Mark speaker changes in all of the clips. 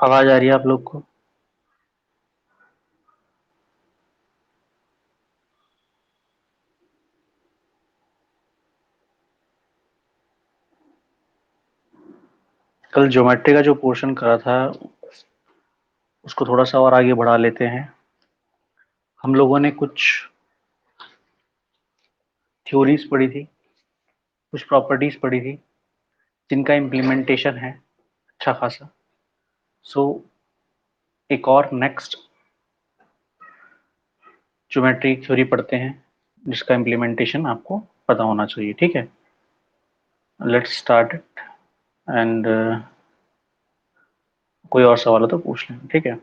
Speaker 1: आवाज आ रही है आप लोग को? कल ज्योमेट्री का जो पोर्शन करा था उसको थोड़ा सा और आगे बढ़ा लेते हैं। हम लोगों ने कुछ थ्योरीज पढ़ी थी, कुछ प्रॉपर्टीज पढ़ी थी जिनका इम्प्लीमेंटेशन है अच्छा खासा। सो एक और नेक्स्ट ज्योमेट्री थ्योरी पढ़ते हैं जिसका इम्प्लीमेंटेशन आपको पता होना चाहिए। ठीक है, लेट्स स्टार्ट इट। एंड कोई और सवाल हो तो पूछ लें। ठीक है,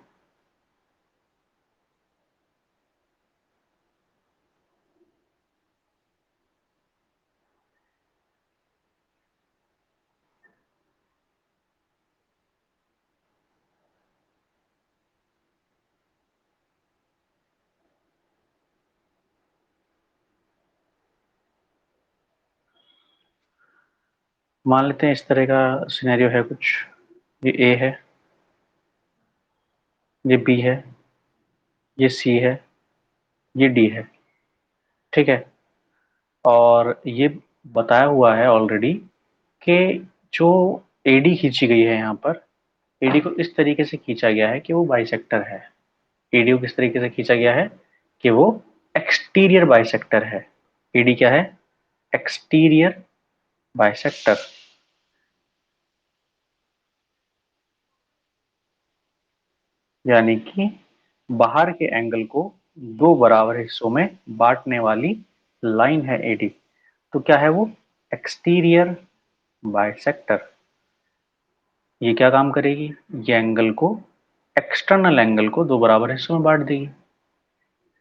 Speaker 1: मान लेते हैं इस तरह का सिनेरियो है कुछ। ये ए है, ये बी है, ये सी है, ये डी है। ठीक है, और ये बताया हुआ है ऑलरेडी कि जो एडी खींची गई है यहाँ पर, एडी को इस तरीके से खींचा गया है कि वो बाइसेक्टर है। एडी को किस तरीके से खींचा गया है कि वो एक्सटीरियर बाइसेक्टर है। एडी क्या है? Exterior bisector. यानी कि बाहर के एंगल को दो बराबर हिस्सों में बांटने वाली लाइन है एडी। तो क्या है वो? Exterior bisector. ये क्या काम करेगी? ये एंगल को, एक्सटर्नल एंगल को दो बराबर हिस्सों में बांट देगी।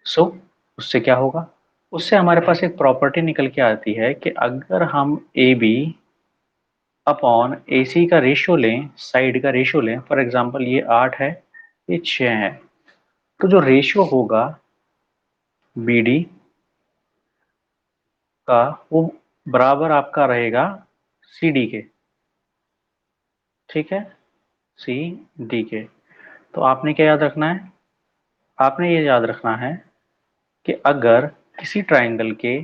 Speaker 1: सो उससे क्या होगा? उससे हमारे पास एक प्रॉपर्टी निकल के आती है कि अगर हम ए बी अपॉन ए सी का रेशियो लें, साइड का रेशियो लें, फॉर एग्जांपल ये 8 है, ये 6 है, तो जो रेशियो होगा बी डी का वो बराबर आपका रहेगा सी डी के। ठीक है, सी डी के। तो आपने क्या याद रखना है? आपने ये याद रखना है कि अगर किसी ट्राइंगल के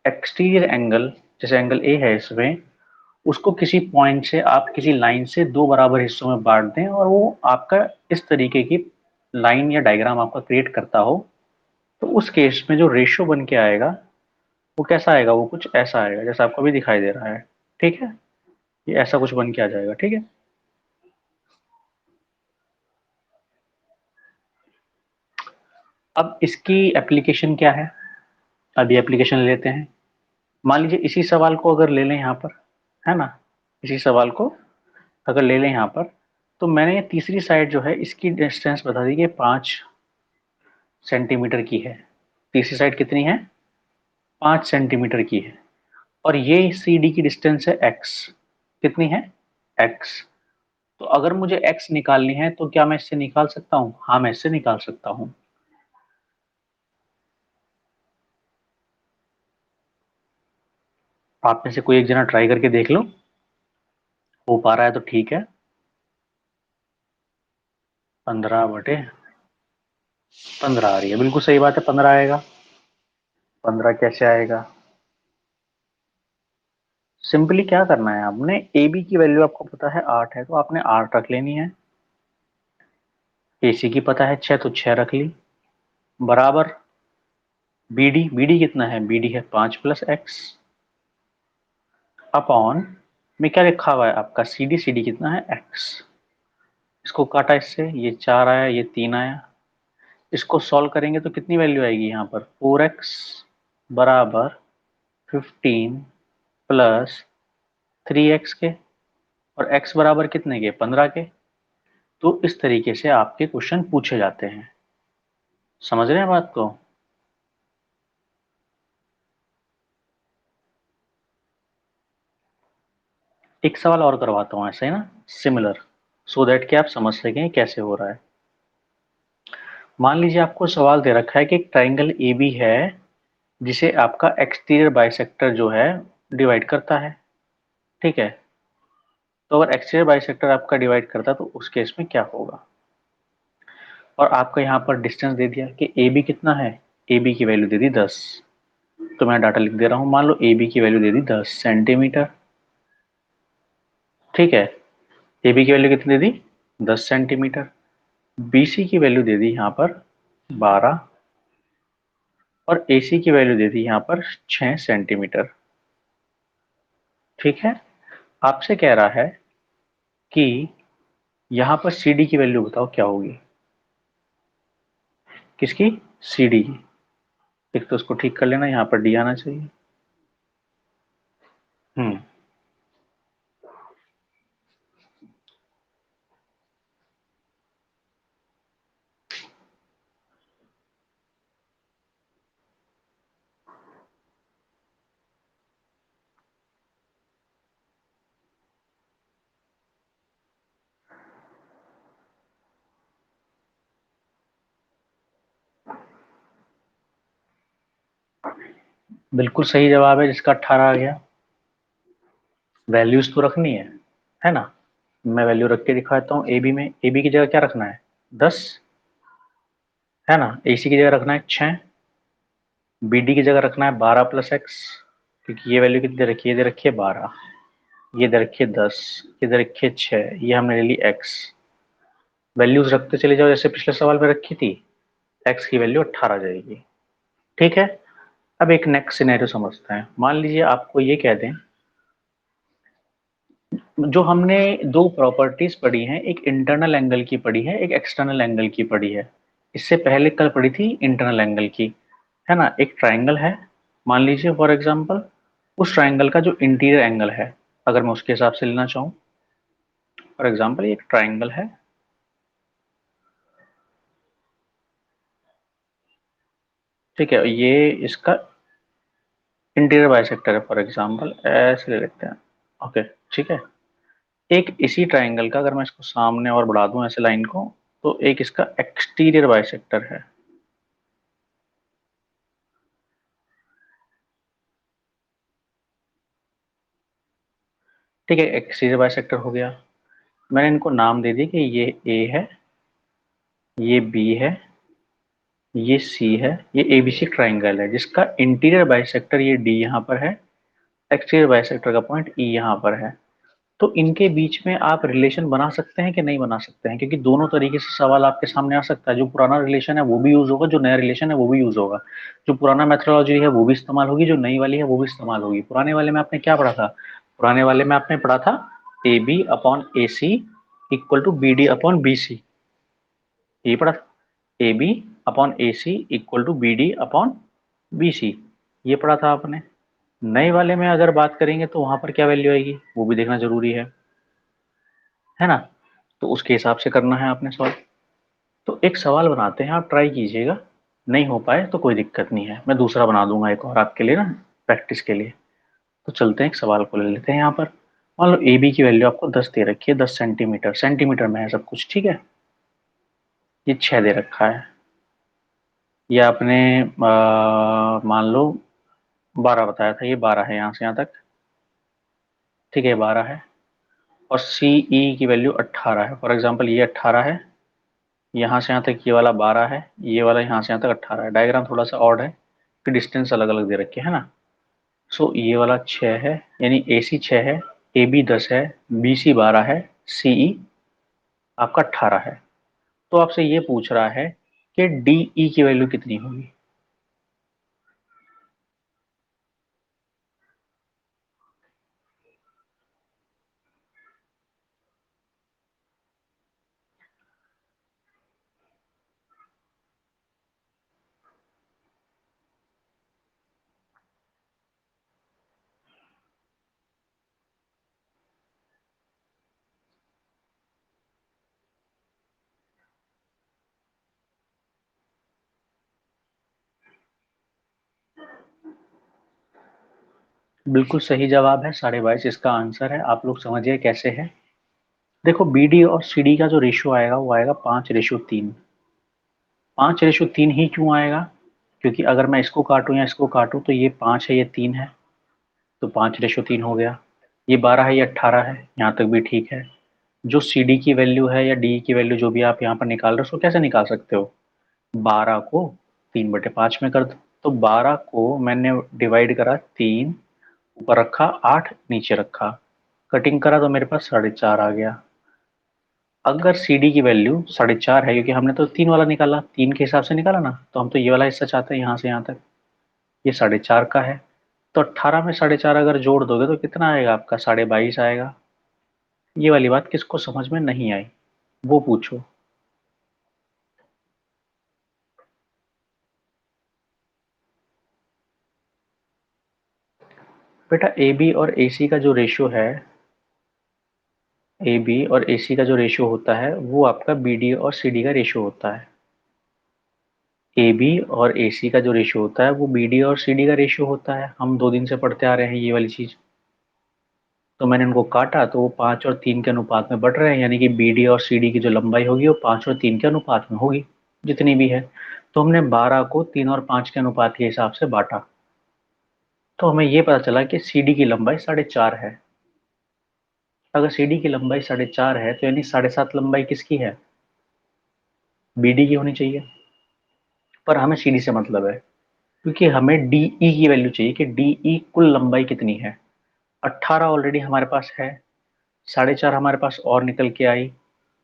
Speaker 1: एक्सटीरियर एंगल, जैसे एंगल ए है इसमें, उसको किसी पॉइंट से आप किसी लाइन से दो बराबर हिस्सों में बांट दें और वो आपका इस तरीके की लाइन या डायग्राम आपका क्रिएट करता हो, तो उस केस में जो रेशियो बन के आएगा वो कैसा आएगा? वो कुछ ऐसा आएगा जैसा आपको अभी दिखाई दे रहा है। ठीक है, ये ऐसा कुछ बन के आ जाएगा। ठीक है, अब इसकी एप्लीकेशन क्या है? अभी एप्लीकेशन लेते हैं। मान लीजिए इसी सवाल को अगर ले लें यहाँ पर, है ना, इसी सवाल को अगर ले लें यहाँ पर, तो मैंने ये तीसरी साइड जो है इसकी डिस्टेंस बता दी कि 5 सेंटीमीटर की है। तीसरी साइड कितनी है? 5 सेंटीमीटर की है। और ये सी डी की डिस्टेंस है एक्स। कितनी है? एक्स। तो अगर मुझे एक्स निकालनी है तो क्या मैं इससे निकाल सकता हूँ? हाँ, मैं इससे निकाल सकता हूँ। आप में से कोई एक जना ट्राई करके देख लो, हो पा रहा है तो ठीक है। 15/15 आ रही है, बिल्कुल सही बात है, 15 आएगा। 15 कैसे आएगा? सिंपली क्या करना है, आपने ए बी की वैल्यू आपको पता है 8 है, तो आपने 8 रख लेनी है। ए सी की पता है 6, तो 6 रख ली। बराबर बी डी, बी डी कितना है? बी डी है 5 + x अपॉन में क्या लिखा हुआ है आपका सी डी। सी डी कितना है? x। इसको काटा इससे, ये 4 आया, ये 3 आया। इसको सॉल्व करेंगे तो कितनी वैल्यू आएगी यहाँ पर? 4x बराबर 15 + 3x के, और x बराबर कितने के? 15 के। तो इस तरीके से आपके क्वेश्चन पूछे जाते हैं। समझ रहे हैं बात को? एक सवाल और करवाता हूँ ऐसे ही ना, सिमिलर, सो दैट कि आप समझ सकें कैसे हो रहा है। मान लीजिए आपको सवाल दे रखा है कि एक ट्राइंगल ए बी है जिसे आपका एक्सटीरियर बाइसेक्टर जो है डिवाइड करता है। ठीक है, तो अगर एक्सटीरियर बाइसेक्टर आपका डिवाइड करता है तो उस केस में क्या होगा। और आपको यहाँ पर डिस्टेंस दे दिया कि ए बी कितना है, ए बी की वैल्यू दे दी 10। तो मैं डाटा लिख दे रहा हूँ, मान लो ए बी की वैल्यू दे दी 10 सेंटीमीटर। ठीक है, ए बी की वैल्यू कितनी दे दी 10 सेंटीमीटर। बी सी की वैल्यू दे दी यहाँ पर 12 और ए सी की वैल्यू दे दी यहाँ पर 6 सेंटीमीटर। ठीक है, आपसे कह रहा है कि यहाँ पर सी डी की वैल्यू बताओ क्या होगी। किसकी, सी डी की। एक तो उसको ठीक कर लेना, यहाँ पर डी आना चाहिए। हम्म, बिल्कुल सही जवाब है जिसका 18 आ गया। वैल्यूज तो रखनी है ना। मैं वैल्यू रख के दिखाता हूँ। ए बी में, ए बी की जगह क्या रखना है 10, है ना। ए सी की जगह रखना है 6, बी डी की जगह रखना है 12 प्लस एक्स, क्योंकि ये वैल्यू कितनी दे रखी है, दे रखी है 12, ये दे रखी है 10, ये दे रखी है 6, ये हमने ले ली एक्स। वैल्यूज रखते चले जाओ जैसे पिछले सवाल में रखी थी, एक्स की वैल्यू 18 आ जाएगी। ठीक है, अब एक नेक्स्ट सिनेरियो समझते हैं। मान लीजिए आपको ये कह दें, जो हमने दो प्रॉपर्टीज पढ़ी हैं, एक इंटरनल एंगल की पढ़ी है, एक एक्सटर्नल एंगल की पढ़ी है। इससे पहले कल पढ़ी थी इंटरनल एंगल की, है ना। एक ट्राइंगल है, मान लीजिए फॉर एग्जांपल, उस ट्राइंगल का जो इंटीरियर एंगल है, अगर मैं उसके हिसाब से लेना चाहूँ, फॉर एग्जांपल ये एक ट्राइंगल है, ठीक है, ये इसका इंटीरियर बाइसेक्टर है, फॉर एग्जांपल ऐसे ले लेते हैं। ओके, ठीक है। एक इसी ट्राइंगल का अगर मैं इसको सामने और बढ़ा दूं ऐसे लाइन को, तो एक इसका एक्सटीरियर बाइसेक्टर है। ठीक है, एक्सटीरियर बाइसेक्टर हो गया। मैंने इनको नाम दे दिया कि ये ए है, ये बी है, ये सी है, ये एबीसी ट्राइंगल है जिसका इंटीरियर बाइसेक्टर ये डी यहाँ पर है, एक्सटीरियर बाइसेक्टर का पॉइंट ई यहाँ पर है। तो इनके बीच में आप रिलेशन बना सकते हैं कि नहीं बना सकते हैं, क्योंकि दोनों तरीके से सवाल आपके सामने आ सकता है। जो पुराना रिलेशन है वो भी यूज होगा, जो नया रिलेशन है वो भी यूज होगा। जो पुराना मेथोडोलॉजी है वो भी इस्तेमाल होगी, जो नई वाली है वो भी इस्तेमाल होगी। पुराने वाले में आपने क्या पढ़ा था, पुराने वाले में आपने पढ़ा था A B upon A C equal to B D upon B C, यही पढ़ा था। A B upon A C equal to B D upon B C, ये पढ़ा था आपने। नए वाले में अगर बात करेंगे तो वहां पर क्या वैल्यू आएगी वो भी देखना जरूरी है ना। तो उसके हिसाब से करना है आपने सॉल्व। तो एक सवाल बनाते हैं, आप ट्राई कीजिएगा, नहीं हो पाए तो कोई दिक्कत नहीं है, मैं दूसरा बना दूंगा एक और आपके लिए ना, प्रैक्टिस के लिए। तो चलते हैं एक सवाल को ले लेते हैं। यहाँ पर मान लो ए बी की वैल्यू आपको 10 दे रखी है, 10 सेंटीमीटर, सेंटीमीटर में है सब कुछ, ठीक है। ये 6 दे रखा है, ये आपने मान लो 12 बताया था, ये 12 है यहाँ से यहाँ तक, ठीक है 12 है। और सी ई की वैल्यू 18 है, फॉर एग्जाम्पल ये 18 है, यहाँ से यहाँ तक ये वाला 12 है, ये वाला यहाँ से यहाँ तक 18 है। डायग्राम थोड़ा सा ऑड है कि डिस्टेंस अलग अलग दे रखे है ना। सो ये वाला 6 है, यानी ए सी 6 है, ए बी 10 है, बी सी 12 है, सी ई आपका 18 है। तो आपसे ये पूछ रहा है कि डी ई की वैल्यू कितनी होगी। बिल्कुल सही जवाब है, 22.5 इसका आंसर है। आप लोग समझिए कैसे है। देखो बी डी और सी डी का जो रेशियो आएगा वो आएगा 5:3। 5:3 ही क्यों आएगा, क्योंकि अगर मैं इसको काटूं या इसको काटूं तो ये 5 है ये 3 है, तो 5:3 हो गया। ये 12 है, ये 18 है, यहाँ तक भी ठीक है। जो सी डी की वैल्यू है या डी की वैल्यू जो भी आप यहाँ पर निकाल रहे हो उसको कैसे निकाल सकते हो? 12 को 3/5 में कर दो। तो 12 को मैंने डिवाइड करा 3, ऊपर रखा 8, नीचे रखा, कटिंग करा तो मेरे पास 4.5 आ गया। अगर सी डी की वैल्यू 4.5 है, क्योंकि हमने तो 3 वाला निकाला, 3 के हिसाब से निकाला ना, तो हम तो ये वाला हिस्सा चाहते हैं यहाँ से यहाँ तक। ये 4.5 का है, तो 18 में 4.5 अगर जोड़ दोगे तो कितना आएगा आपका? 22.5 आएगा। ये वाली बात किसको समझ में नहीं आई वो पूछो। बेटा ए बी और ए सी का जो रेशियो है, ए बी और ए सी का जो रेशियो होता है वो आपका बी डी और सी डी का रेशियो होता है। ए बी और ए सी का जो रेशियो होता है वो बी डी और सी डी का रेशियो होता है। हम 2 दिन से पढ़ते आ रहे हैं ये वाली चीज। तो मैंने उनको काटा तो वो 5 और 3 के अनुपात में बढ़ रहे हैं, यानी कि बी डी और सी डी की जो लंबाई होगी वो 5 और 3 के अनुपात में होगी, जितनी भी है। तो हमने 12 को 3 और 5 के अनुपात के हिसाब से बांटा, तो हमें ये पता चला कि सी डी की लंबाई 4.5 है। अगर सी डी की लंबाई 4.5 है तो यानी 7.5 लंबाई किसकी है? बी डी की होनी चाहिए। पर हमें सी डी से मतलब है, क्योंकि हमें डी ई की वैल्यू चाहिए कि डी ई कुल लंबाई कितनी है। 18 ऑलरेडी हमारे पास है, 4.5 हमारे पास और निकल के आई,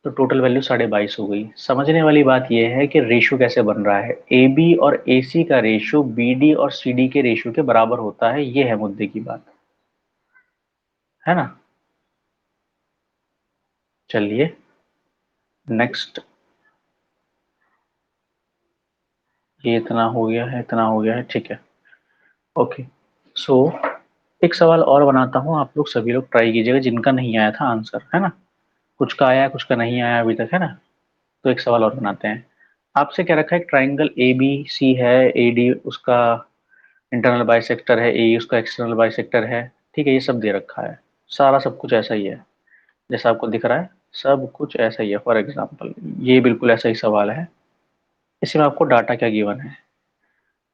Speaker 1: तो टोटल वैल्यू 22.5 हो गई। समझने वाली बात यह है कि रेशियो कैसे बन रहा है। ए बी और ए सी का रेशियो बी डी और सी डी के रेशियो के बराबर होता है, ये है मुद्दे की बात, है ना। चलिए नेक्स्ट। ये इतना हो गया है, इतना हो गया है, ठीक है। ओके, सो एक सवाल और बनाता हूँ, आप लोग सभी लोग ट्राई कीजिएगा जिनका नहीं आया था आंसर, है ना। कुछ का आया कुछ का नहीं आया अभी तक, है ना। तो एक सवाल और बनाते हैं। आपसे क्या रखा है, एक ट्राइंगल ए बी सी है, ए डी उसका इंटरनल बाइसेक्टर है, ए उसका एक्सटर्नल बाइसेक्टर है, ठीक है। ये सब दे रखा है, सारा सब कुछ ऐसा ही है जैसा आपको दिख रहा है, सब कुछ ऐसा ही है। फॉर एग्जाम्पल ये बिल्कुल ऐसा ही सवाल है, इसमें आपको डाटा क्या गिवन है,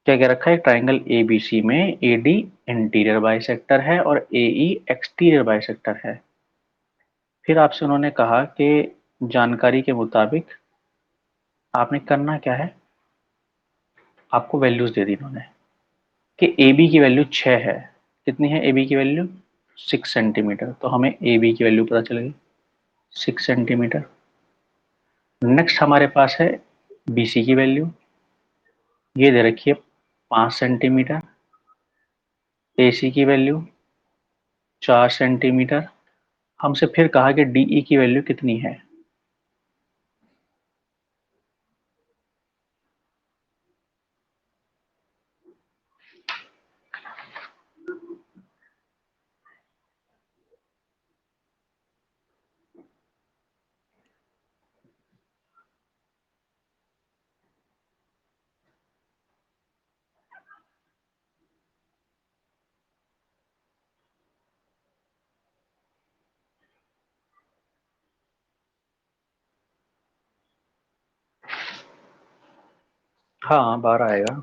Speaker 1: क्या क्या रखा है। ट्राइंगल ए बी सी में ए डी इंटीरियर बाइसेक्टर है और ए ई एक्सटीरियर बाइसेक्टर है। फिर आपसे उन्होंने कहा कि जानकारी के मुताबिक आपने करना क्या है, आपको वैल्यूज दे दी इन्होंने कि ए बी की वैल्यू 6 है। कितनी है ए बी की वैल्यू? 6 सेंटीमीटर। तो हमें ए बी की वैल्यू पता चल गई, 6 सेंटीमीटर। नेक्स्ट हमारे पास है बी सी की वैल्यू, ये दे रखी है 5 सेंटीमीटर। ए सी की वैल्यू 4 सेंटीमीटर। हमसे फिर कहा कि डी ई की वैल्यू कितनी है। हाँ 12 आएगा।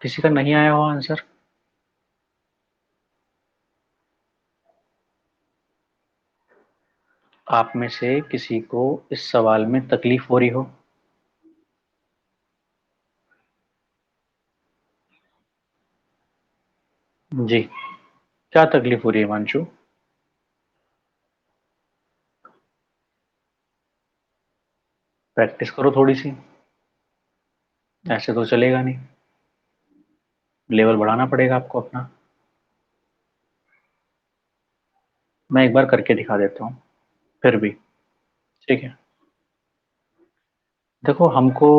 Speaker 1: किसी का नहीं आया हो आंसर? आप में से किसी को इस सवाल में तकलीफ हो रही हो? जी, क्या तकलीफ हो रही है हिमांशु? प्रैक्टिस करो थोड़ी सी, ऐसे तो चलेगा नहीं। लेवल बढ़ाना पड़ेगा आपको अपना। मैं एक बार करके दिखा देता हूँ फिर भी। ठीक है, देखो हमको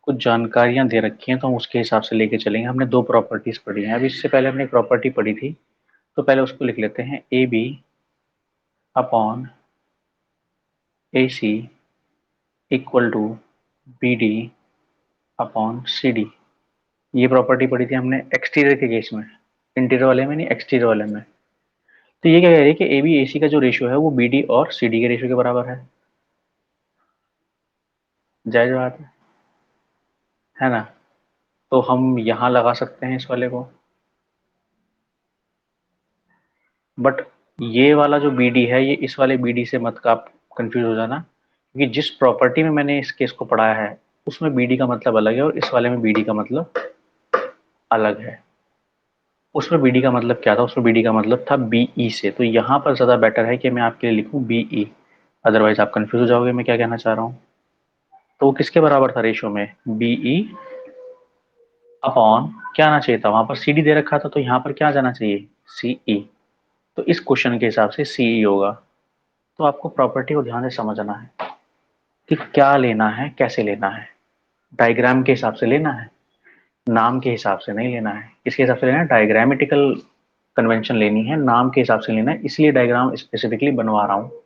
Speaker 1: कुछ जानकारियां दे रखी हैं तो हम उसके हिसाब से लेके चलेंगे। हमने दो प्रॉपर्टीज पढ़ी हैं, अभी इससे पहले हमने एक प्रॉपर्टी पढ़ी थी, तो पहले उसको लिख लेते हैं। A B upon A C equal to B D upon C D. ये प्रॉपर्टी पढ़ी थी हमने एक्सटीरियर के केस में, इंटीरियर वाले में नहीं, एक्सटीरियर वाले में। तो ये क्या कह रही है कि ए बी ए सी का जो रेशियो है वो बी डी और सी डी के रेशियो के बराबर जायज बात है ना? तो हम यहाँ लगा सकते हैं इस वाले को, बट ये वाला जो बी डी है ये इस वाले बी डी से मत का आप कंफ्यूज हो जाना, क्योंकि जिस प्रॉपर्टी में मैंने इस केस को पढ़ाया है उसमें बी डी का मतलब अलग है और इस वाले में बी डी का मतलब अलग है। उसमें बीडी का मतलब क्या था? उसमें बीडी का मतलब था बीई से, तो यहाँ पर ज़्यादा बेटर है कि मैं आपके लिए लिखूँ बीई, अदरवाइज आप कंफ्यूज हो जाओगे मैं क्या कहना चाह रहा हूँ। तो वो किसके बराबर था रेशियो में? बीई अपॉन क्या आना चाहिए था? वहां पर सी डी दे रखा था, तो यहाँ पर क्या जाना चाहिए? सीई। तो इस क्वेश्चन के हिसाब से सीई होगा। तो आपको प्रॉपर्टी को ध्यान से समझना है कि क्या लेना है, कैसे लेना है। डायग्राम के हिसाब से लेना है, नाम के हिसाब से नहीं लेना है। किसके हिसाब से लेना है? डायग्रामेटिकल कन्वेंशन लेनी है, नाम के हिसाब से लेना है, इसलिए डायग्राम स्पेसिफिकली बनवा रहा हूँ।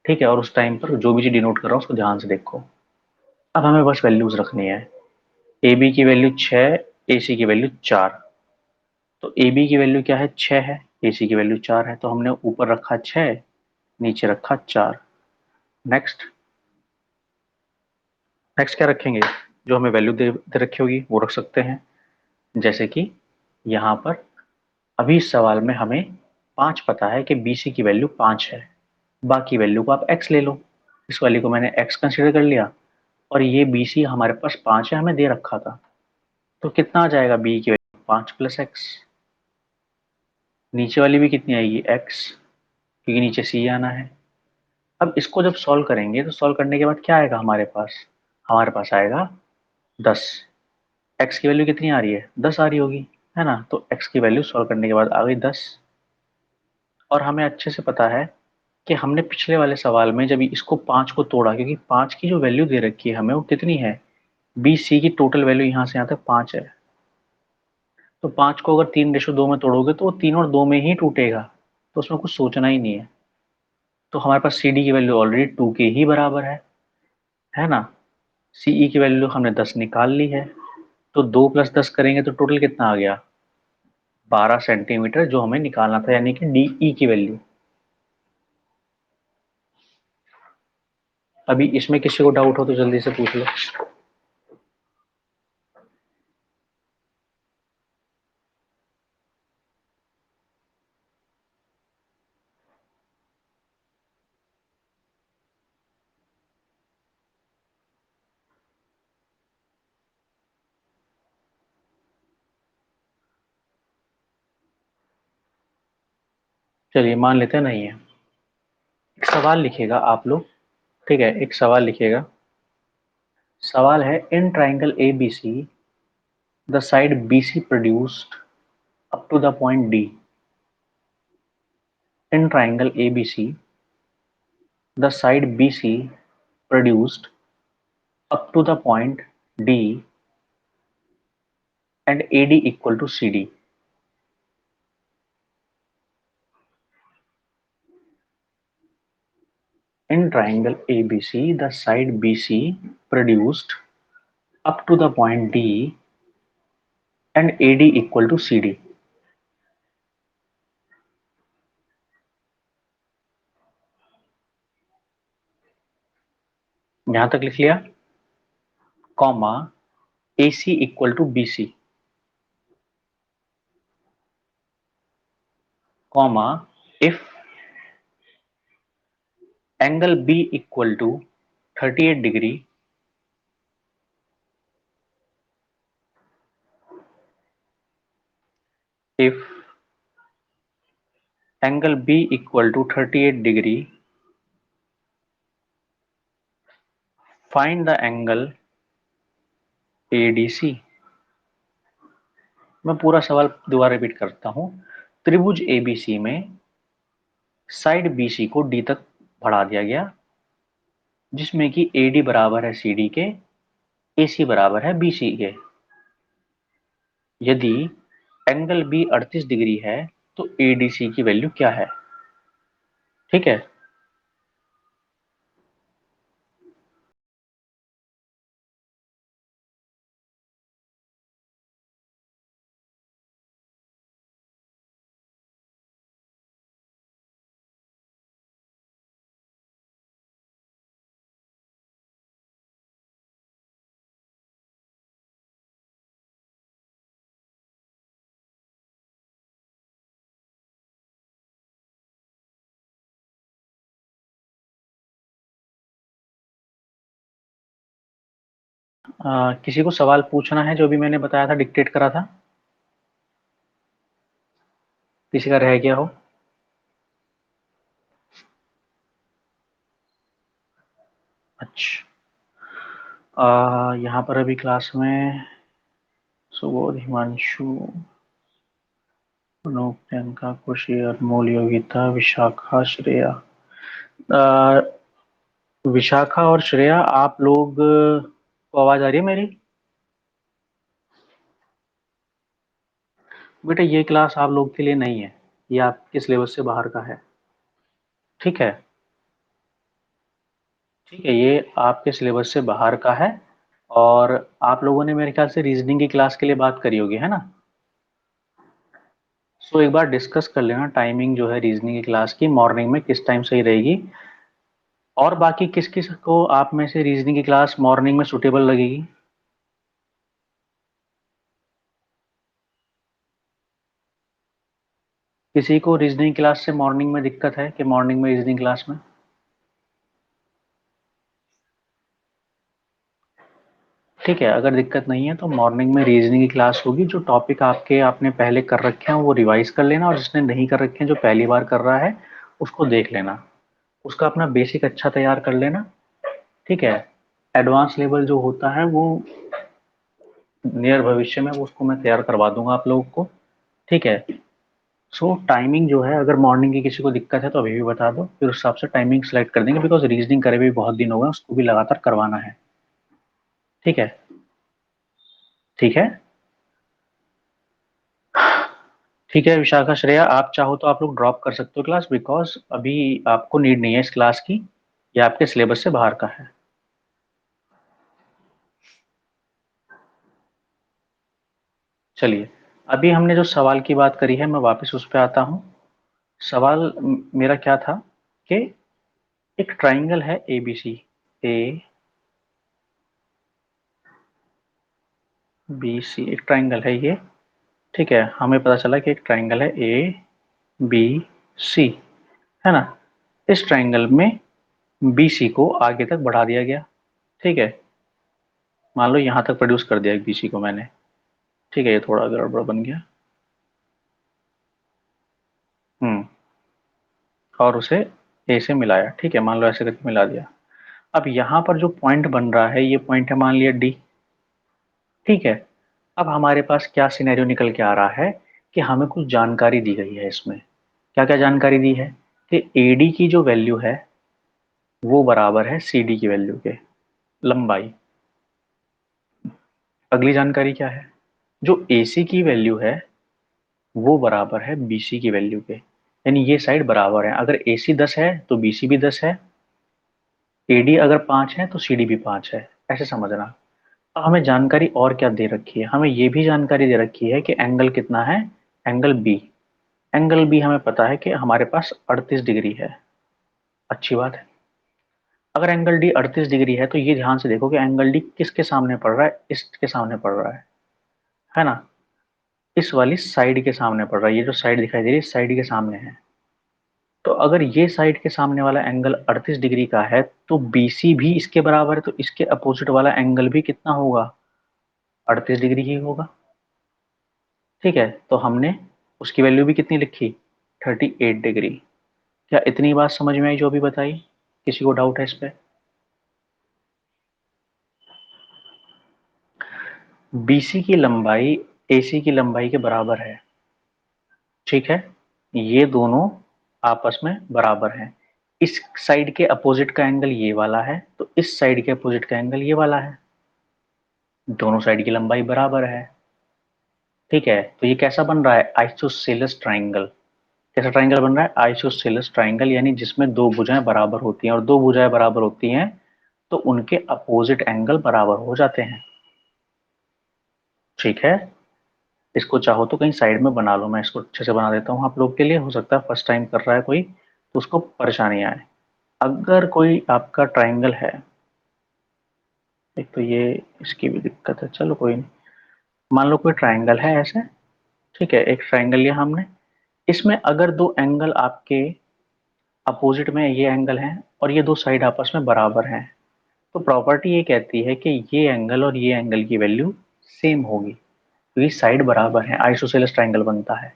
Speaker 1: ठीक है, और उस टाइम पर जो भी चीज डिनोट कर रहा हूँ उसको ध्यान से देखो। अब हमें बस वैल्यूज रखनी है। ए बी की वैल्यू 6, ए सी की वैल्यू 4। तो ए बी की वैल्यू क्या है? 6 है, ए सी की वैल्यू 4 है, तो हमने ऊपर रखा 6, नीचे रखा 4। नेक्स्ट, नेक्स्ट क्या रखेंगे? जो हमें वैल्यू दे रखी होगी वो रख सकते हैं। जैसे कि यहाँ पर अभी इस सवाल में हमें 5 पता है कि बी सी की वैल्यू 5 है, बाकी वैल्यू को आप x ले लो। इस वाली को मैंने x कंसिडर कर लिया, और ये बी सी हमारे पास 5 है, हमें दे रखा था। तो कितना आ जाएगा? बी की वैल्यू 5 प्लस एक्स। नीचे वाली भी कितनी आएगी? x, क्योंकि नीचे सी आना है। अब इसको जब सॉल्व करेंगे तो सॉल्व करने के बाद क्या आएगा हमारे पास? हमारे पास आएगा 10। x की वैल्यू कितनी आ रही है? 10 आ रही होगी, है ना? तो x की वैल्यू सॉल्व करने के बाद आ गई 10। और हमें अच्छे से पता है कि हमने पिछले वाले सवाल में जब इसको 5 को तोड़ा, क्योंकि 5 की जो वैल्यू दे रखी है हमें वो कितनी है? बी सी की टोटल वैल्यू यहाँ से यहाँ तक 5 है। तो 5 को अगर 3:2 में तोड़ोगे तो वो 3 और 2 में ही टूटेगा, तो उसमें कुछ सोचना ही नहीं है। तो हमारे पास सी डी की वैल्यू ऑलरेडी 2 के ही बराबर है ना? सीई की वैल्यू हमने 10 निकाल ली है, तो 2 + 10 करेंगे तो टोटल कितना आ गया? 12 सेंटीमीटर, जो हमें निकालना था, यानी कि डीई की वैल्यू। अभी इसमें किसी को डाउट हो तो जल्दी से पूछ लो। चलिए मान लेते हैं नहीं है। एक सवाल लिखिएगा आप लोग, ठीक है? एक सवाल लिखिएगा। सवाल है, in triangle A B C the side B C produced up to the point D. In triangle A B C the side B C produced up to the point D and AD equal to CD. In triangle ABC, the side BC produced up to the point D and AD equal to CD. यहां तक लिख लिया, comma AC equal to BC, comma if angle B equal to 38 degree if angle B equal to 38 degree, find the angle ADC. मैं पूरा सवाल दोबारा repeat करता हूं। त्रिभुज एबीसी में साइड बीसी को डी तक बढ़ा दिया गया, जिसमें कि एडी बराबर है सीडी के, एसी बराबर है बीसी के। यदि एंगल बी 38 डिग्री है तो एडीसी की वैल्यू क्या है? ठीक है। किसी को सवाल पूछना है जो भी मैंने बताया था, डिक्टेट करा था, किसी का रह गया हो? अच्छा, यहाँ पर अभी क्लास में सुबोध, हिमांशु, अनूप, प्रियंका, खुशी, अनमोल, योगिता, विशाखा, श्रेया। अ, विशाखा और श्रेया, आप लोग को आवाज आ रही है मेरी? बेटा ये क्लास आप लोग के लिए नहीं है, ये आपके सिलेबस से बाहर का है। ठीक है, ठीक है, ये आपके सिलेबस से बाहर का है। और आप लोगों ने मेरे ख्याल से रीजनिंग की क्लास के लिए बात करी होगी, है ना? सो एक बार डिस्कस कर लेना टाइमिंग जो है रीजनिंग की क्लास की, मॉर्निंग में किस टाइम सही रहेगी। और बाकी किस किस को आप में से रीजनिंग की क्लास मॉर्निंग में सुटेबल लगेगी? किसी को रीजनिंग क्लास से मॉर्निंग में दिक्कत है कि मॉर्निंग में रीजनिंग क्लास में? ठीक है, अगर दिक्कत नहीं है तो मॉर्निंग में रीजनिंग की क्लास होगी। जो टॉपिक आपके आपने पहले कर रखे हैं वो रिवाइज कर लेना, और जिसने नहीं कर रखे हैं, जो पहली बार कर रहा है, उसको देख लेना, उसका अपना बेसिक अच्छा तैयार कर लेना। ठीक है, एडवांस लेवल जो होता है वो नियर भविष्य में वो उसको मैं तैयार करवा दूंगा आप लोगों को। ठीक है। सो टाइमिंग जो है, अगर मॉर्निंग की किसी को दिक्कत है तो अभी भी बता दो, फिर उस हिसाब से टाइमिंग सेलेक्ट कर देंगे, बिकॉज रीजनिंग करे भी बहुत दिन हो गए, उसको भी लगातार करवाना है। ठीक है। ठीक है। ठीक है विशाखा, श्रेया, आप चाहो तो आप लोग ड्रॉप कर सकते हो क्लास, बिकॉज अभी आपको नीड नहीं है इस क्लास की, ये आपके सिलेबस से बाहर का है। चलिए, अभी हमने जो सवाल की बात करी है मैं वापस उस पर आता हूँ। सवाल मेरा क्या था कि एक ट्राइंगल है A B C, A B सी एक ट्राइंगल है ये। ठीक है, हमें पता चला कि एक ट्राइंगल है ए बी सी, है ना? इस ट्राइंगल में बी सी को आगे तक बढ़ा दिया गया। ठीक है, मान लो यहाँ तक प्रोड्यूस कर दिया बी सी को मैंने। ठीक है, ये थोड़ा गड़बड़ बन गया। हम्म। और उसे ए से मिलाया। ठीक है, मान लो ऐसे करके मिला दिया। अब यहाँ पर जो पॉइंट बन रहा है, ये पॉइंट है मान लिया डी। ठीक है। अब हमारे पास क्या सिनेरियो निकल के आ रहा है कि हमें कुछ जानकारी दी गई है इसमें। क्या क्या जानकारी दी है? कि एडी की जो वैल्यू है वो बराबर है सीडी की वैल्यू के, लंबाई। अगली जानकारी क्या है? जो एसी की वैल्यू है वो बराबर है बीसी की वैल्यू के, यानी ये साइड बराबर है। अगर एसी 10 है तो बीसी भी 10 है, एडी अगर 5 है तो सीडी भी 5 है, ऐसे समझना। अब हमें जानकारी और क्या दे रखी है? हमें ये भी जानकारी दे रखी है कि एंगल कितना है, एंगल बी। एंगल बी हमें पता है कि हमारे पास 38 डिग्री है। अच्छी बात है। अगर एंगल डी 38 डिग्री है तो ये ध्यान से देखो कि एंगल डी किसके सामने पड़ रहा है, इसके सामने पड़ रहा है ना? इस वाली साइड के सामने पड़ रहा है। ये जो साइड दिखाई दे रही है इस साइड के सामने है। तो अगर ये साइड के सामने वाला एंगल 38 डिग्री का है तो बीसी भी इसके बराबर है, तो इसके अपोजिट वाला एंगल भी कितना होगा? 38 डिग्री ही होगा। ठीक है, तो हमने उसकी वैल्यू भी कितनी लिखी, 38 डिग्री। क्या इतनी बात समझ में आई जो भी बताई? किसी को डाउट है इस पे? बीसी की लंबाई एसी की लंबाई के बराबर है, ठीक है। ये दोनों आपस में बराबर हैं। इस साइड के अपोजिट का एंगल ये वाला है, तो इस साइड के अपोजिट का एंगल ये वाला है। दोनों साइड की लंबाई बराबर है, ठीक है। तो ये कैसा बन रहा है, आइसोसेलेस ट्राइंगल। कैसा ट्राइंगल बन रहा है, आइसोसेलेस ट्राइंगल, यानी जिसमें दो भुजाएं बराबर होती हैं, और दो भुजाएं बराबर होती हैं तो उनके अपोजिट एंगल बराबर हो जाते हैं, ठीक है। इसको चाहो तो कहीं साइड में बना लो, मैं इसको अच्छे से बना देता हूँ आप लोग के लिए, हो सकता है फर्स्ट टाइम कर रहा है कोई तो उसको परेशानी आए। अगर कोई आपका ट्राइंगल है, एक तो ये इसकी भी दिक्कत है, चलो कोई नहीं। मान लो कोई ट्राइंगल है ऐसे, ठीक है, एक ट्राइंगल लिया हमने। इसमें अगर दो एंगल आपके अपोजिट में ये एंगल हैं और ये दो साइड आपस में बराबर हैं, तो प्रॉपर्टी ये कहती है कि ये एंगल और ये एंगल की वैल्यू सेम होगी, क्योंकि साइड बराबर है, आइसोसेलेस ट्राइंगल बनता है,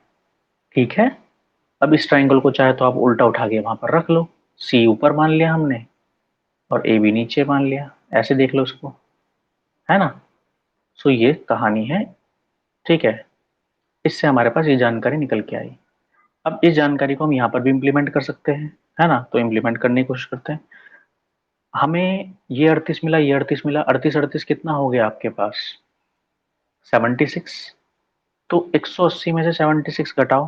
Speaker 1: ठीक है। अब इस ट्राइंगल को चाहे तो आप उल्टा उठा के वहां पर रख लो, सी ऊपर मान लिया हमने और ए बी नीचे मान लिया, ऐसे देख लो उसको, है ना। सो ये कहानी है, ठीक है। इससे हमारे पास ये जानकारी निकल के आई। अब इस जानकारी को हम यहाँ पर भी इम्प्लीमेंट कर सकते हैं, है ना। तो इम्प्लीमेंट करने की कोशिश करते हैं। हमें ये 38 मिला, ये 38 मिला, 38 38 कितना हो गया आपके पास, 76। तो 180 में से 76 घटाओ,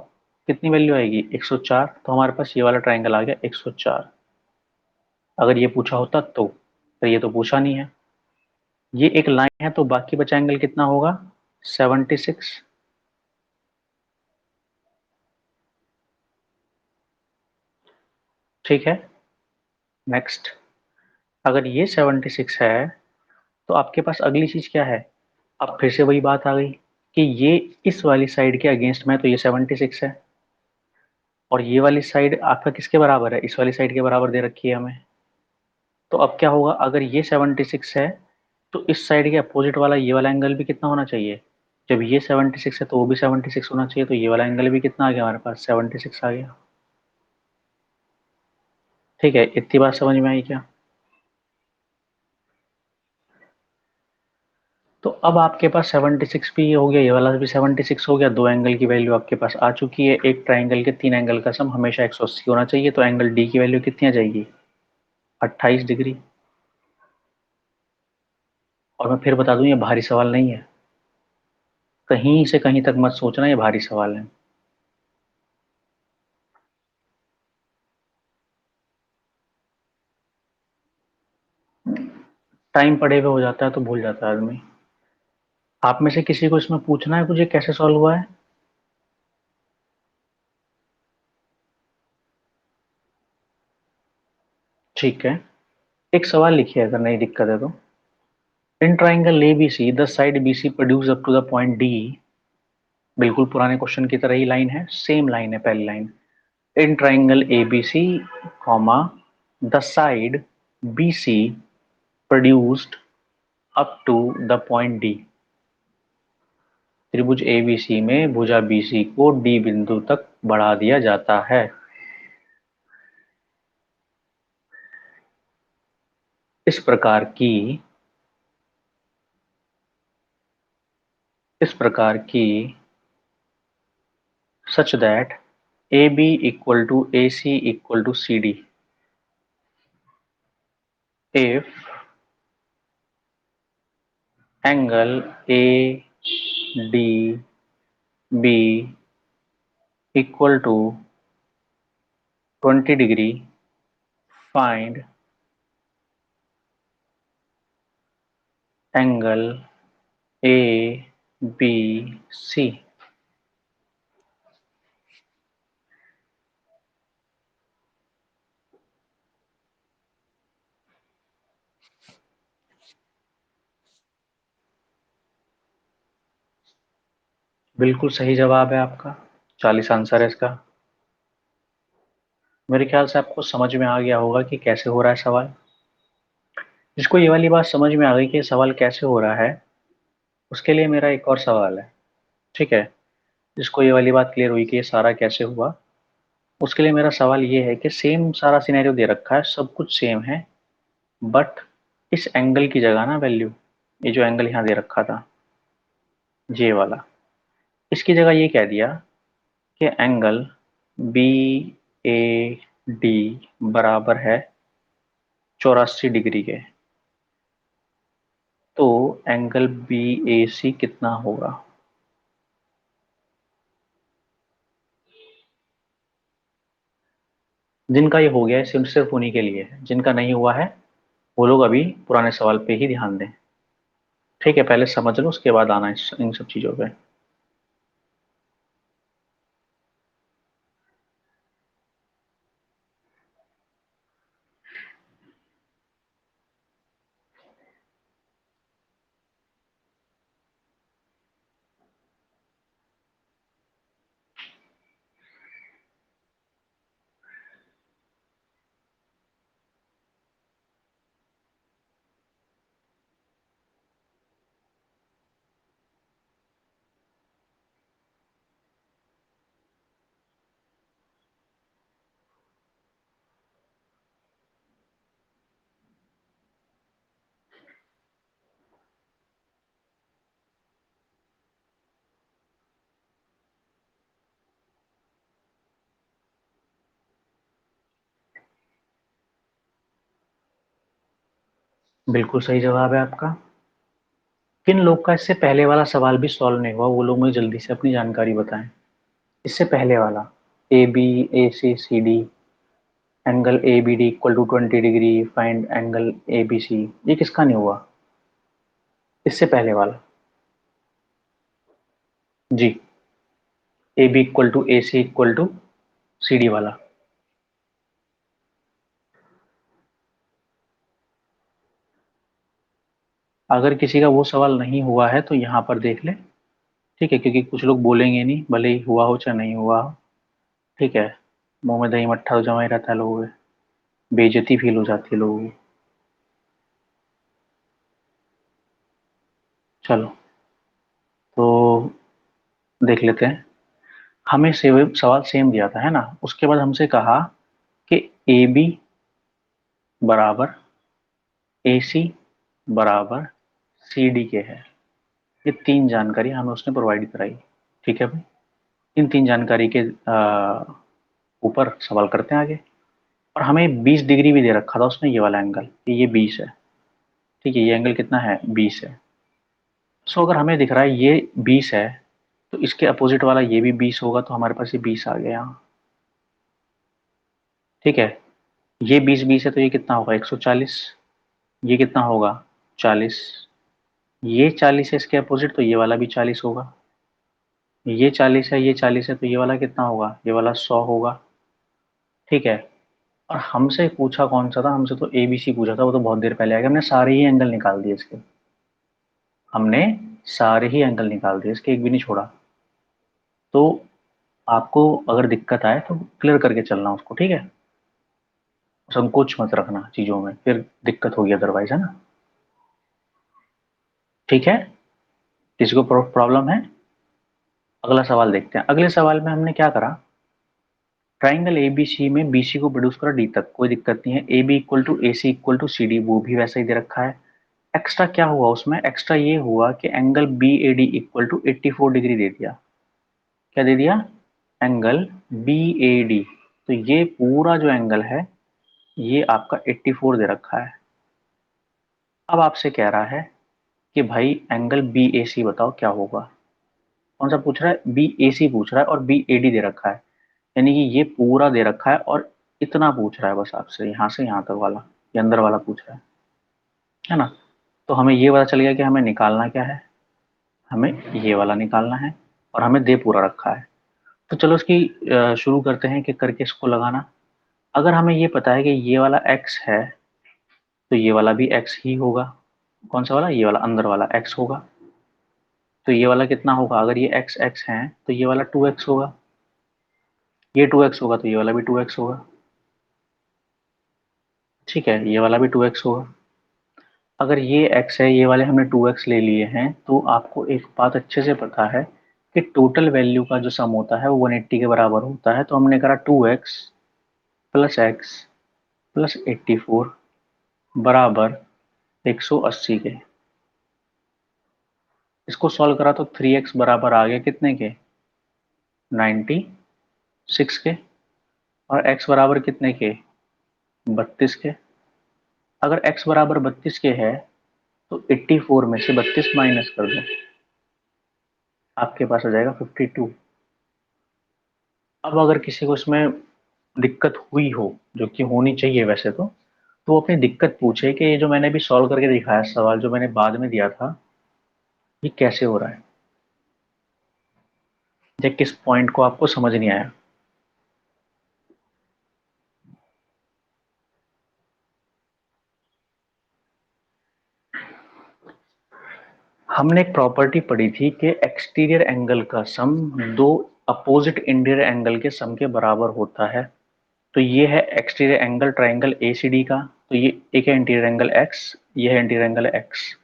Speaker 1: कितनी वैल्यू आएगी, 104। तो हमारे पास ये वाला ट्राइंगल आ गया 104। अगर ये पूछा होता तो ये तो पूछा नहीं है। ये एक लाइन है, तो बाकी बचा एंगल कितना होगा, 76, ठीक है। नेक्स्ट, अगर ये 76 है तो आपके पास अगली चीज क्या है, अब फिर से वही बात आ गई कि ये इस वाली साइड के अगेंस्ट में, तो ये 76 है, और ये वाली साइड आपका किसके बराबर है, इस वाली साइड के बराबर दे रखी है हमें। तो अब क्या होगा, अगर ये 76 है तो इस साइड के अपोजिट वाला ये वाला एंगल भी कितना होना चाहिए, जब ये 76 है तो वो भी 76 होना चाहिए, तो ये वाला एंगल भी कितना आ गया हमारे पास, 76 आ गया, ठीक है। इतनी बात समझ में आई क्या? तो अब आपके पास 76 भी हो गया, ये वाला भी 76 हो गया, दो एंगल की वैल्यू आपके पास आ चुकी है। एक ट्राइंगल के तीन एंगल का सम हमेशा 180 होना चाहिए, तो एंगल डी की वैल्यू कितनी आ जाएगी, 28 डिग्री। और मैं फिर बता दूं ये भारी सवाल नहीं है, कहीं से कहीं तक मत सोचना ये भारी सवाल है। टाइम पड़े हुए हो जाता है तो भूल जाता है आदमी। आप में से किसी को इसमें पूछना है मुझे कैसे सॉल्व हुआ है? ठीक है, एक सवाल लिखिए अगर नहीं दिक्कत है तो। In triangle A B C the side B C produce up to the point D, बिल्कुल पुराने क्वेश्चन की तरह ही लाइन है, सेम लाइन है पहली line. In triangle A B C comma the side B C produced up to the point D. त्रिभुज A B सी में भुजा बी सी को डी बिंदु तक बढ़ा दिया जाता है। इस प्रकार की इस प्रकार की such that AB equal to AC equal to CD if angle ADB equal to 20 degree, find angle ABC। बिल्कुल सही जवाब है आपका, 40 आंसर है इसका। मेरे ख्याल से आपको समझ में आ गया होगा कि कैसे हो रहा है सवाल। जिसको ये वाली बात समझ में आ गई कि सवाल कैसे हो रहा है, उसके लिए मेरा एक और सवाल है, ठीक है। जिसको ये वाली बात क्लियर हुई कि ये सारा कैसे हुआ, उसके लिए मेरा सवाल ये है कि सेम सारा सिनेरियो दे रखा है, सब कुछ सेम है, बट इस एंगल की जगह ना वैल्यू, ये जो एंगल यहाँ दे रखा था ये वाला, इसकी जगह ये कह दिया कि एंगल बी ए डी बराबर है 84 डिग्री के। तो एंगल बी ए सी कितना होगा? जिनका ये हो गया है सिर्फ सिर्फ उन्हीं के लिए है, जिनका नहीं हुआ है वो लोग अभी पुराने सवाल पे ही ध्यान दें। ठीक है, पहले समझ लो उसके बाद आना इन सब चीजों पे। बिल्कुल सही जवाब है आपका। किन लोग का इससे पहले वाला सवाल भी सॉल्व नहीं हुआ, वो लोग मुझे जल्दी से अपनी जानकारी बताएं। इससे पहले वाला, A B A C C D, angle A B D equal to 20 degree, find angle A B C, ये किसका नहीं हुआ? इससे पहले वाला जी, A B equal to A C equal to C D वाला। अगर किसी का वो सवाल नहीं हुआ है तो यहाँ पर देख ले, ठीक है, क्योंकि कुछ लोग बोलेंगे नहीं भले ही हुआ हो चाहे नहीं हुआ हो। ठीक है, मुंह में दही मट्ठा तो जमा ही रहता है लोगों के, बेइज्जती फील हो जाती है लोगों की। चलो, तो देख लेते हैं। हमें सवाल सेम दिया था है ना, उसके बाद हमसे कहा कि ए बी बराबर ए सी बराबर सी डी के है। ये तीन जानकारी हमें उसने प्रोवाइड कराई। ठीक है भाई, इन तीन जानकारी के ऊपर सवाल करते हैं आगे। और हमें 20 डिग्री भी दे रखा था उसने, ये वाला एंगल, ये 20 है। ठीक है, ये एंगल कितना है? 20 है। सो अगर हमें दिख रहा है ये 20 है, तो इसके अपोजिट वाला ये भी 20 होगा, तो हमारे पास ये 20 आ गया यहाँ। ठीक है, ये 20 20 है तो ये कितना होगा? 140। ये कितना होगा? 40। ये 40 है इसके अपोजिट, तो ये वाला भी 40 होगा। ये 40 है, ये 40 है, तो ये वाला कितना होगा? ये वाला 100 होगा। ठीक है, और हमसे पूछा कौन सा था? हमसे तो ए बी सी पूछा था, वो तो बहुत देर पहले आ गया। हमने सारे ही एंगल निकाल दिए इसके, हमने सारे ही एंगल निकाल दिए इसके, एक भी नहीं छोड़ा। तो आपको अगर दिक्कत आए तो क्लियर करके चलना उसको, ठीक है? संकोच मत रखना चीजों में, फिर दिक्कत होगी अदरवाइज, है ना? ठीक है, किसी को प्रॉब्लम है? अगला सवाल देखते हैं। अगले सवाल में हमने क्या करा, ट्राइंगल ए बी सी में बी सी को प्रोड्यूस करा डी तक, कोई दिक्कत नहीं है। A B equal to A C equal to C D, वो भी वैसा ही दे रखा है। एक्स्ट्रा क्या हुआ उसमें? एक्स्ट्रा ये हुआ कि angle B A D equal to 84 degree दे दिया। क्या दे दिया? Angle B A D. तो ये पूरा जो एंगल है ये आपका 84 दे रखा है। अब आपसे कह रहा है कि भाई एंगल बी ए सी बताओ क्या होगा। कौन सा पूछ रहा है? बी ए सी पूछ रहा है, और बी ए डी दे रखा है, यानी कि ये पूरा दे रखा है और इतना पूछ रहा है बस आपसे, यहाँ से यहाँ तक वाला, ये अंदर वाला पूछ रहा है ना? तो हमें ये पता चल गया कि हमें निकालना क्या है, हमें ये वाला निकालना है, और हमें दे पूरा रखा है। तो चलो इसकी शुरू करते हैं कि करके इसको लगाना। अगर हमें ये पता है कि ये वाला x है, तो ये वाला भी x ही होगा। कौन सा वाला? ये वाला अंदर वाला x होगा। तो ये वाला कितना होगा? अगर ये x x है तो ये वाला 2x होगा। ये 2x होगा तो ये वाला भी 2x होगा। ठीक है, ये वाला भी 2x होगा। अगर ये x है, ये वाले हमने 2x ले लिए हैं, तो आपको एक बात अच्छे से पता है कि टोटल वैल्यू का जो सम होता है वो 180 के बराबर होता है, तो हमने करा 2x + x + 84 बराबर 180 के। इसको सॉल्व करा तो 3x बराबर आ गया कितने के, 96 के। और x बराबर कितने के, 32 के। अगर x बराबर 32 के है तो 84 में से 32 माइनस कर दो, आपके पास आ जाएगा 52। अब अगर किसी को इसमें दिक्कत हुई हो, जो कि होनी चाहिए वैसे तो वो अपनी दिक्कत पूछे कि ये जो मैंने अभी सॉल्व करके दिखाया सवाल जो मैंने बाद में दिया था, ये कैसे हो रहा है, या किस पॉइंट को आपको समझ नहीं आया। हमने एक प्रॉपर्टी पढ़ी थी कि एक्सटीरियर एंगल का सम दो अपोजिट इंटीरियर एंगल के सम के बराबर होता है। तो ये है एक्सटीरियर एंगल ट्राइंगल एसीडी का, तो ये एक है इंटीरियर एंगल एक्स, ये है इंटीरियर एंगल एक्स।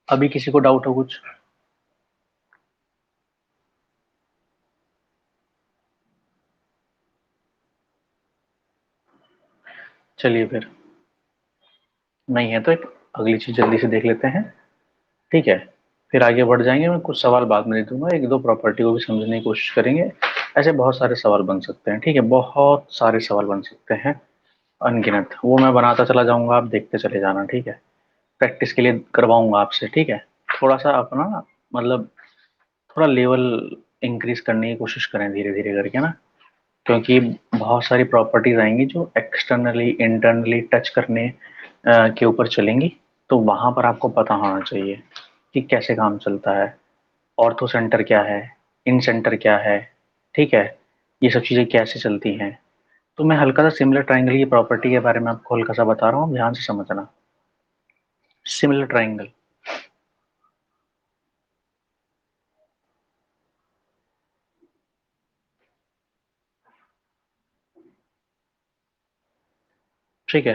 Speaker 1: अभी किसी को डाउट हो कुछ? चलिए फिर नहीं है तो एक अगली चीज जल्दी से देख लेते हैं, ठीक है। फिर आगे बढ़ जाएंगे, मैं कुछ सवाल बाद में दे दूंगा, एक दो प्रॉपर्टी को भी समझने की कोशिश करेंगे। ऐसे बहुत सारे सवाल बन सकते हैं, ठीक है, बहुत सारे सवाल बन सकते हैं, अनगिनत। वो मैं बनाता चला जाऊंगा, आप देखते चले जाना, ठीक है। प्रैक्टिस के लिए करवाऊंगा आपसे, ठीक है। थोड़ा सा अपना मतलब थोड़ा लेवल इंक्रीज करने की कोशिश करें धीरे धीरे करके ना, क्योंकि बहुत सारी प्रॉपर्टीज आएंगी जो एक्सटर्नली इंटरनली टच करने के ऊपर चलेंगी। तो वहां पर आपको पता होना चाहिए कि कैसे काम चलता है, ऑर्थो सेंटर क्या है, इन सेंटर क्या है, ठीक है, ये सब चीज़ें कैसे चलती हैं। तो मैं हल्का सा सिमिलर ट्राइंगल की प्रॉपर्टी के बारे में आपको हल्का सा बता रहा हूँ, ध्यान से समझना। सिमिलर ट्राइंगल, ठीक है।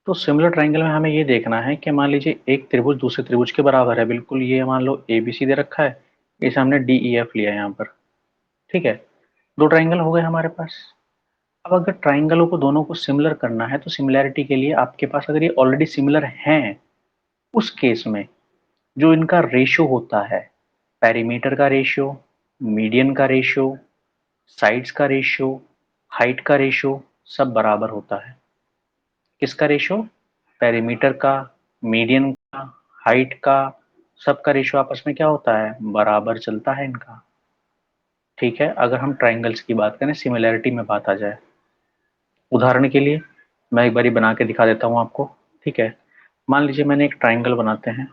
Speaker 1: तो सिमिलर ट्राइंगल में हमें ये देखना है कि मान लीजिए एक त्रिभुज दूसरे त्रिभुज के बराबर है बिल्कुल, ये मान लो ए बी सी दे रखा है, इसे हमने डी ई एफ लिया है यहाँ पर, ठीक है। दो ट्राइंगल हो गए हमारे पास। अब अगर ट्राइंगलों को दोनों को सिमिलर करना है तो सिमिलैरिटी के लिए आपके पास अगर ये ऑलरेडी सिमिलर हैं, उस केस में जो इनका रेशियो होता है, पेरीमीटर का रेशियो, मीडियन का रेशियो, साइड्स का रेशियो, हाइट का रेशियो, सब बराबर होता है। किसका रेशियो, पेरीमीटर का, मीडियन का, हाइट का, सबका रेशियो आपस में क्या होता है, बराबर चलता है इनका, ठीक है। अगर हम ट्राइंगल्स की बात करें, सिमिलैरिटी में बात आ जाए, उदाहरण के लिए मैं एक बारी बना के दिखा देता हूँ आपको, ठीक है। मान लीजिए मैंने एक ट्राइंगल बनाते हैं,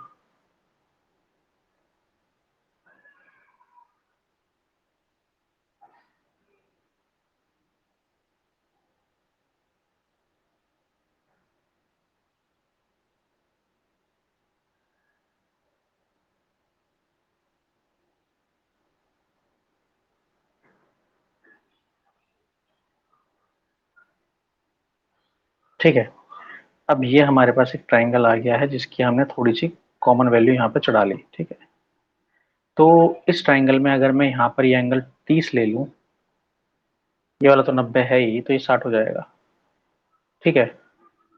Speaker 1: ठीक है। अब ये हमारे पास एक ट्राइंगल आ गया है जिसकी हमने थोड़ी सी कॉमन वैल्यू यहाँ पर चढ़ा ली, ठीक है। तो इस ट्राइंगल में अगर मैं यहाँ पर ये एंगल 30 ले लूँ, ये वाला तो 90 है ही, तो ये 60 हो जाएगा, ठीक है।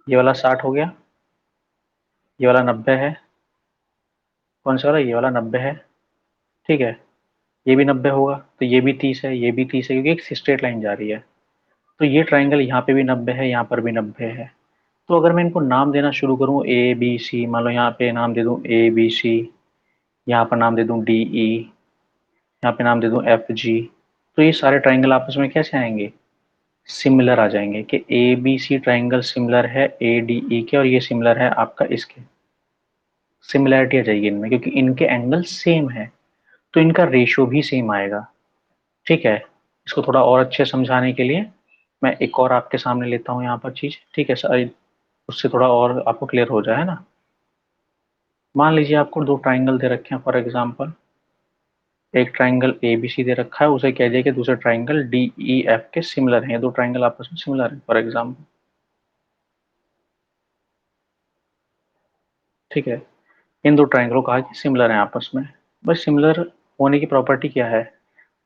Speaker 1: ये वाला 60 हो गया, ये वाला 90 है, कौन सा वाला, ये वाला 90 है, ठीक है। ये भी 90 होगा, तो ये भी 30 है, ये भी 30 है, क्योंकि एक स्ट्रेट लाइन जा रही है। तो ये ट्राइंगल यहाँ पे भी 90 है, यहाँ पर भी 90 है। तो अगर मैं इनको नाम देना शुरू करूँ ए बी सी, मान लो यहाँ पे नाम दे दूँ ए बी सी, यहाँ पर नाम दे दूँ डी ई, यहाँ पे नाम दे दूँ एफ जी, तो ये सारे ट्राइंगल आपस में कैसे आएंगे, सिमिलर आ जाएंगे कि A B C triangle similar है ए डी ई के, और ये सिमिलर है आपका इसके। सिमिलैरिटी आ जाएगी इनमें क्योंकि इनके एंगल सेम है, तो इनका रेशियो भी सेम आएगा, ठीक है। इसको थोड़ा और अच्छे समझाने के लिए मैं एक और आपके सामने लेता हूँ यहाँ पर चीज, ठीक है सर, उससे थोड़ा और आपको क्लियर हो जाए ना। मान लीजिए आपको दो ट्राइंगल दे रखे हैं फॉर एग्जांपल, एक ट्राइंगल ए बी सी दे रखा है, उसे कह दिया कि दूसरे ट्राइंगल डी ई एफ के सिमिलर हैं, ये दो ट्राइंगल आपस में सिमिलर हैं फॉर एग्जाम्पल। ठीक है, इन दो ट्राइंगलों को कहा कि सिमिलर हैं आपस में। बस सिमिलर होने की प्रॉपर्टी क्या है,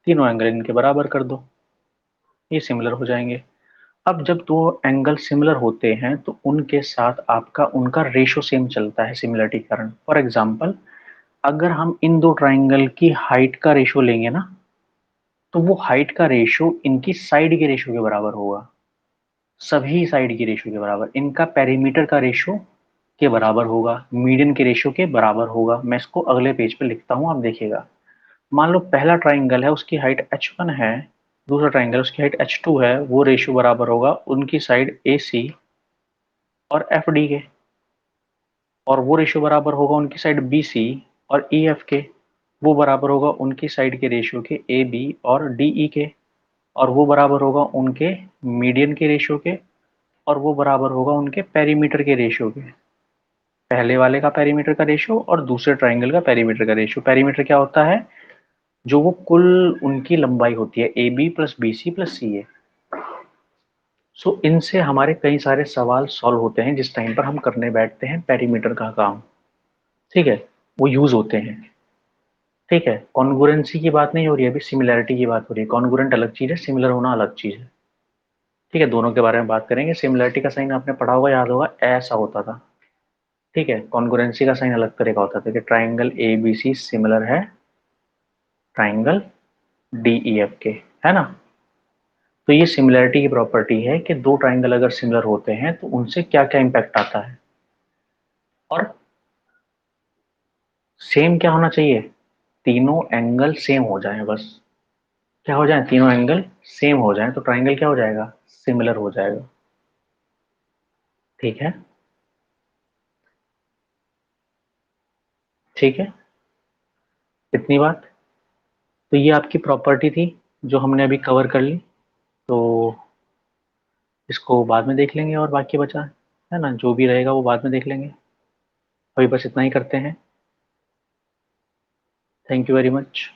Speaker 1: तीनों एंगल इनके बराबर कर दो, ये सिमिलर हो जाएंगे। अब जब दो एंगल सिमिलर होते हैं तो उनके साथ आपका उनका रेशो सेम चलता है सिमिलरिटी के कारण। फॉर एग्जाम्पल, अगर हम इन दो ट्राइंगल की हाइट का रेशो लेंगे ना, तो वो हाइट का रेशो इनकी साइड के रेशो के बराबर होगा, सभी साइड की रेशो के बराबर। इनका पेरीमीटर का रेशो के बराबर होगा, मीडियन के रेशो के बराबर होगा। मैं इसको अगले पेज पे लिखता हूँ, आप देखिएगा। मान लो पहला ट्राइंगल है, उसकी हाइट h1 है, दूसरा ट्राइंगल उसकी हाइट h2 है, वो रेशो बराबर होगा उनकी साइड AC और FD के, और वो रेशो बराबर होगा उनकी साइड BC और EF के, वो बराबर होगा उनकी साइड के रेशियो के AB और DE के, और वो बराबर होगा उनके मीडियन के रेशियो के, और वो बराबर होगा उनके पेरीमीटर के रेशियो के। पहले वाले का पेरीमीटर का रेशियो और दूसरे ट्राइंगल का पेरीमीटर का रेशियो। पेरीमीटर क्या होता है, जो वो कुल उनकी लंबाई होती है, AB plus BC plus CA। सो इनसे हमारे कई सारे सवाल सॉल्व होते हैं जिस टाइम पर हम करने बैठते हैं पेरीमीटर का काम। ठीक है, वो यूज होते हैं। ठीक है, कॉन्गुरेंसी की बात नहीं हो रही है, अभी सिमिलैरिटी की बात हो रही है। कॉन्गुरेंट अलग चीज है, सिमिलर होना अलग चीज है। ठीक है, दोनों के बारे में बात करेंगे। सिमिलैरिटी का साइन आपने पढ़ा होगा, याद होगा, ऐसा होता था। ठीक है, कॉन्गुरेंसी का साइन अलग तरह का होता था कि ट्राइंगल ABC सिमिलर है ट्राइंगल DEF के, है ना। तो ये सिमिलैरिटी की प्रॉपर्टी है कि दो ट्राइंगल अगर सिमिलर होते हैं तो उनसे क्या क्या इंपैक्ट आता है। और सेम क्या होना चाहिए, तीनों एंगल सेम हो जाएं बस। क्या हो जाए, तीनों एंगल सेम हो जाएं तो ट्राइंगल क्या हो जाएगा, सिमिलर हो जाएगा। ठीक है। ठीक है, इतनी बात। तो ये आपकी प्रॉपर्टी थी जो हमने अभी कवर कर ली। तो इसको बाद में देख लेंगे, और बाकी बचा है ना, जो भी रहेगा वो बाद में देख लेंगे। अभी बस इतना ही करते हैं। Thank you very much.